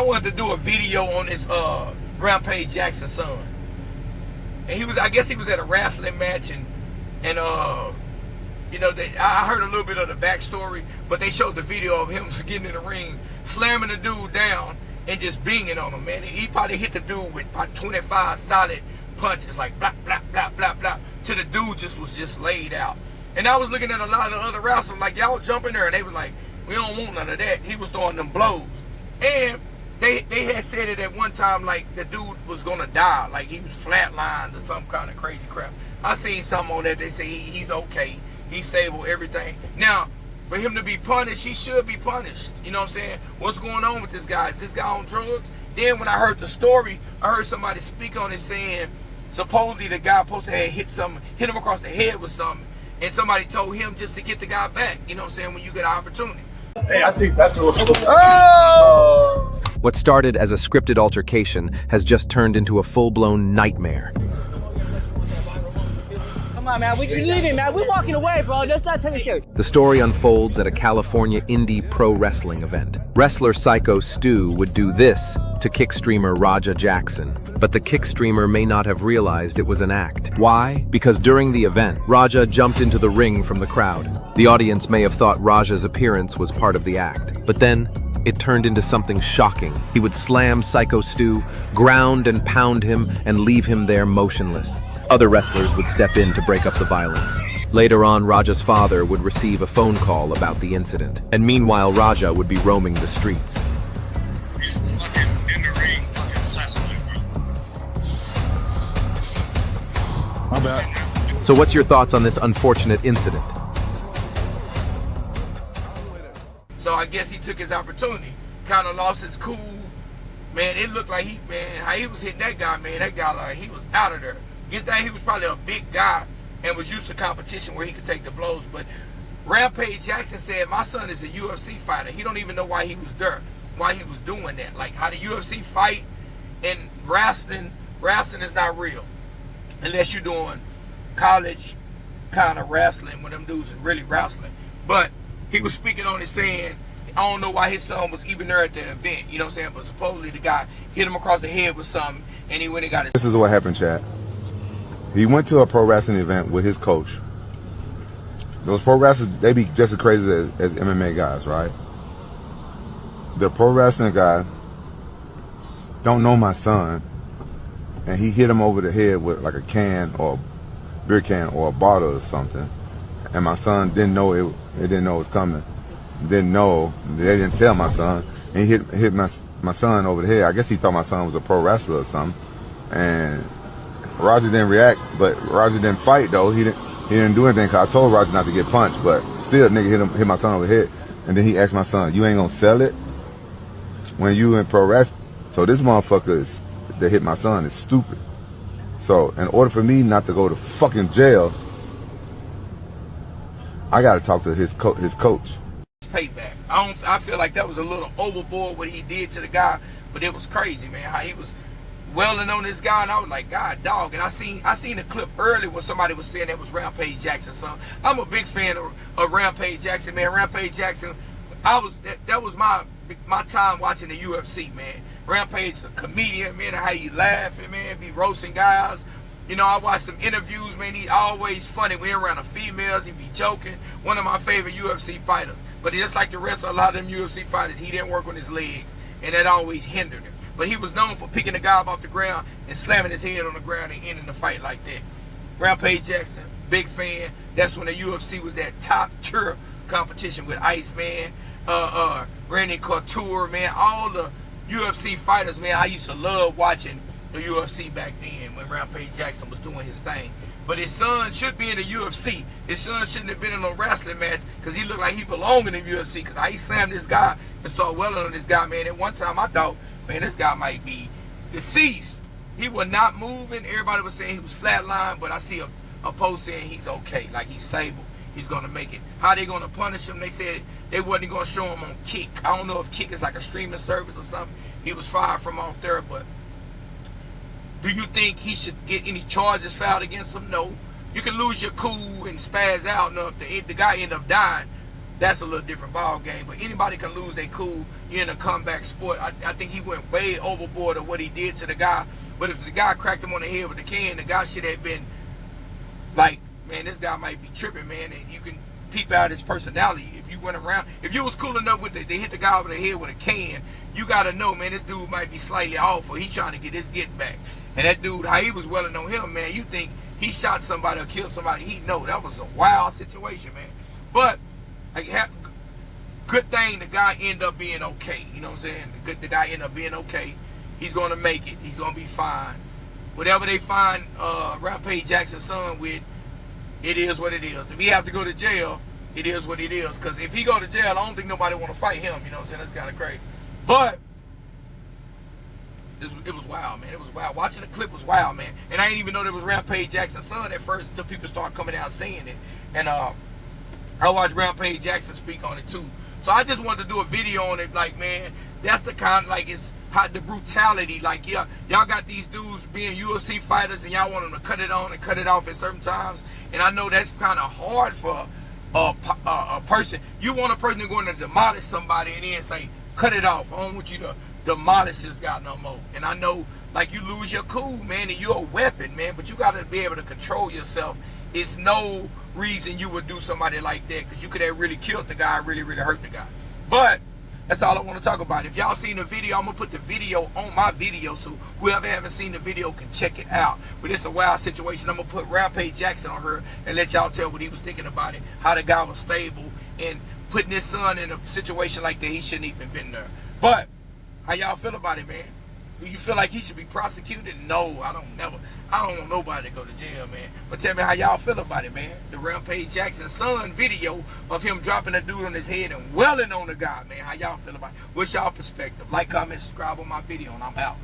wanted to do a video on this Rampage Jackson's son. And I guess he was at a wrestling match, and you know, I heard a little bit of the backstory, but they showed the video of him getting in the ring, slamming the dude down, and just binging on him, man. He probably hit the dude with about 25 solid punches, like blah, blah, blah, blah, blah, till the dude was just laid out. And I was looking at a lot of the other wrestlers, like, y'all jump in there, and they were like, we don't want none of that. He was throwing them blows. And they had said it at one time, like, the dude was gonna die, like he was flatlined or some kind of crazy crap. I seen something on that. They say he's okay, he's stable, everything. Now, for him to be punished, he should be punished. You know what I'm saying? What's going on with this guy? Is this guy on drugs? Then when I heard the story, I heard somebody speak on it saying, supposedly the guy supposed to have hit him across the head with something, and somebody told him just to get the guy back. You know what I'm saying? When you get an opportunity. Hey, I think that's oh! What started as a scripted altercation has just turned into a full-blown nightmare. Come on, man. We're leaving, man. We're walking away, bro. Let's not take it serious. The story unfolds at a California indie pro wrestling event. Wrestler Psycho Stu would do this to kick streamer Raja Jackson, but the kick streamer may not have realized it was an act. Why? Because during the event, Raja jumped into the ring from the crowd. The audience may have thought Raja's appearance was part of the act, but then it turned into something shocking. He would slam Psycho Stu, ground and pound him, and leave him there motionless. Other wrestlers would step in to break up the violence. Later on, Raja's father would receive a phone call about the incident, and meanwhile Raja would be roaming the streets. He's fucking in the ring, fucking flatline, bro. My bad. So what's your thoughts on this unfortunate incident? So I guess he took his opportunity, kind of lost his cool. Man, it looked like how he was hitting that guy, man, that guy, like, he was out of there. Get that, he was probably a big guy and was used to competition where he could take the blows. But Rampage Jackson said, my son is a UFC fighter. He don't even know why he was there, why he was doing that. Like, how the UFC fight and wrestling is not real. Unless you're doing college kind of wrestling when them dudes are really wrestling. But he was speaking on it saying, I don't know why his son was even there at the event, you know what I'm saying? But supposedly the guy hit him across the head with something, and he went and got his... This is what happened, Chad. He went to a pro wrestling event with his coach. Those pro wrestlers, they be just as crazy as MMA guys, right? The pro wrestling guy don't know my son, and he hit him over the head with like a can or a beer can or a bottle or something. And my son didn't know it didn't know it was coming. Didn't know, they didn't tell my son. And he hit my son over the head. I guess he thought my son was a pro wrestler or something. And Roger didn't react, but Roger didn't fight though. He didn't do anything, cause I told Roger not to get punched, but still nigga hit my son over the head. And then he asked my son, you ain't gonna sell it when you in pro wrestling? So this motherfucker that hit my son is stupid. So in order for me not to go to fucking jail, I gotta talk to his coach. Payback. I feel like that was a little overboard what he did to the guy, but it was crazy, man. How he was welling on this guy, and I was like, God, dog. And I seen a clip earlier where somebody was saying that was Rampage Jackson's son. I'm a big fan of Rampage Jackson, man. Rampage Jackson, that was my time watching the UFC, man. Rampage is a comedian, man. How he laughing, man, be roasting guys. You know, I watched some interviews, man. He always funny. When he around the females, he be joking. One of my favorite UFC fighters. But just like the rest of a lot of them UFC fighters, he didn't work on his legs, and that always hindered him. But he was known for picking the guy up off the ground and slamming his head on the ground and ending the fight like that. Rampage Jackson, big fan. That's when the UFC was that top tier competition with Iceman, Randy Couture, man. All the UFC fighters, man. I used to love watching the UFC back then when Rampage Jackson was doing his thing. But his son should be in the UFC. His son shouldn't have been in a wrestling match because he looked like he belonged in the UFC, because he slammed this guy and started welling on this guy, man. At one time I thought, man, this guy might be deceased. He was not moving. Everybody was saying he was flatlined, but I see a post saying he's okay, like he's stable. He's going to make it. How they going to punish him? They said they wasn't going to show him on Kick. I don't know if Kick is like a streaming service or something. He was fired from off there, but do you think he should get any charges filed against him? No. You can lose your cool and spaz out. No, if the guy end up dying, that's a little different ball game. But anybody can lose their cool in a comeback sport. I think he went way overboard of what he did to the guy. But if the guy cracked him on the head with the can, the guy should have been like, man, this guy might be tripping, man. And you can peep out his personality. If you went around, if you was cool enough with it, they hit the guy over the head with a can, you got to know, man, this dude might be slightly off, or he's trying to get his get back. And that dude, how he was welling on him, man, you think he shot somebody or killed somebody, he know. That was a wild situation, man. But like, good thing the guy ended up being okay. You know what I'm saying? The guy ended up being okay. He's going to make it. He's going to be fine. Whatever they find Rampage Jackson's son with, it is what it is. If he have to go to jail, it is what it is. Because if he go to jail, I don't think nobody want to fight him. You know what I'm saying? That's kind of crazy. But it was wild, man. It was wild. Watching the clip was wild, man. And I didn't even know there was Rampage Jackson's son at first until people started coming out saying it. And I watched Rampage Jackson speak on it too. So I just wanted to do a video on it. Like, man, that's the kind, like, it's how the brutality, like, yeah, y'all got these dudes being UFC fighters and y'all want them to cut it on and cut it off at certain times. And I know that's kind of hard for a person. You want a person to go in and demolish somebody and then say, cut it off. I don't want you to demolish this guy no more. And I know, like, you lose your cool, man, and you're a weapon, man, but you got to be able to control yourself. It's no reason you would do somebody like that, because you could have really killed the guy, really hurt the guy. But that's all I want to talk about. If y'all seen the video, I'm going to put the video on my video so whoever haven't seen the video can check it out. But it's a wild situation. I'm going to put Rampage Jackson on her and let y'all tell what he was thinking about it, how the guy was stable, and putting his son in a situation like that, he shouldn't even been there. But how y'all feel about it, man? Do you feel like he should be prosecuted? No, I don't want nobody to go to jail, man. But tell me how y'all feel about it, man. The Rampage Jackson's son video of him dropping a dude on his head and welling on the guy, man. How y'all feel about it? What's y'all perspective? Like, comment, subscribe on my video, and I'm out.